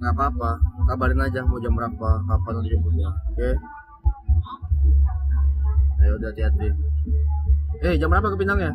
nggak apa-apa, kabarin aja mau jam berapa, kapan nanti jemputnya. Oke. Ayo udah hati-hati. Jam berapa ke Pinangnya?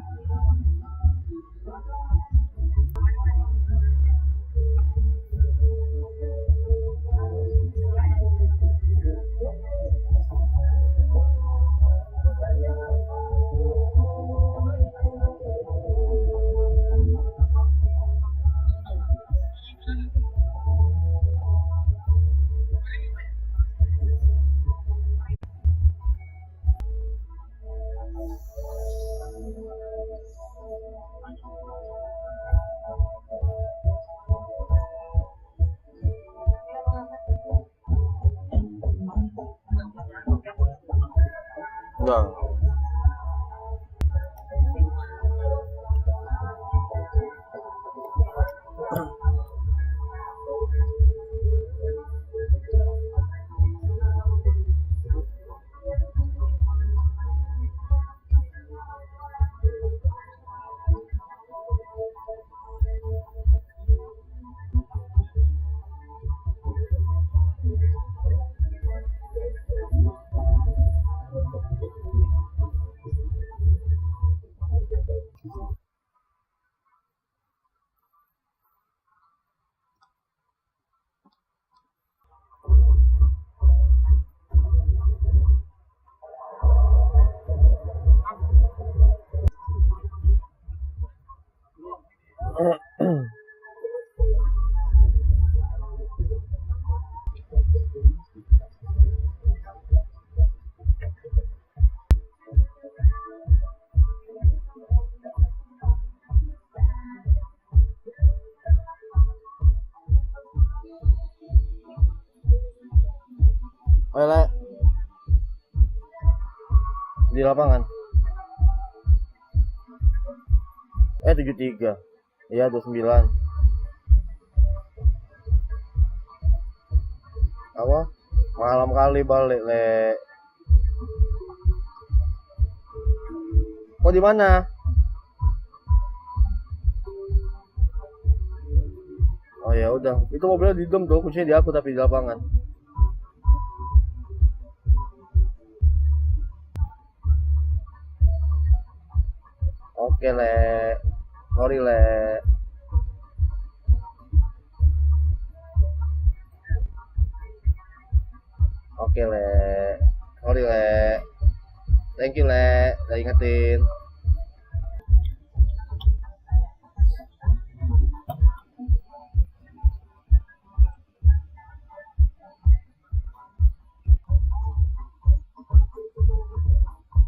Enggak. Oleh di lapangan 73. Iya 29. Apa? Malam kali balik le. Oh di mana? Oh ya udah, itu mobilnya di dom tuh, kuncinya di aku tapi di lapangan. Oke le, sorry le. Oke le, sorry le. Thank you le, udah ingetin.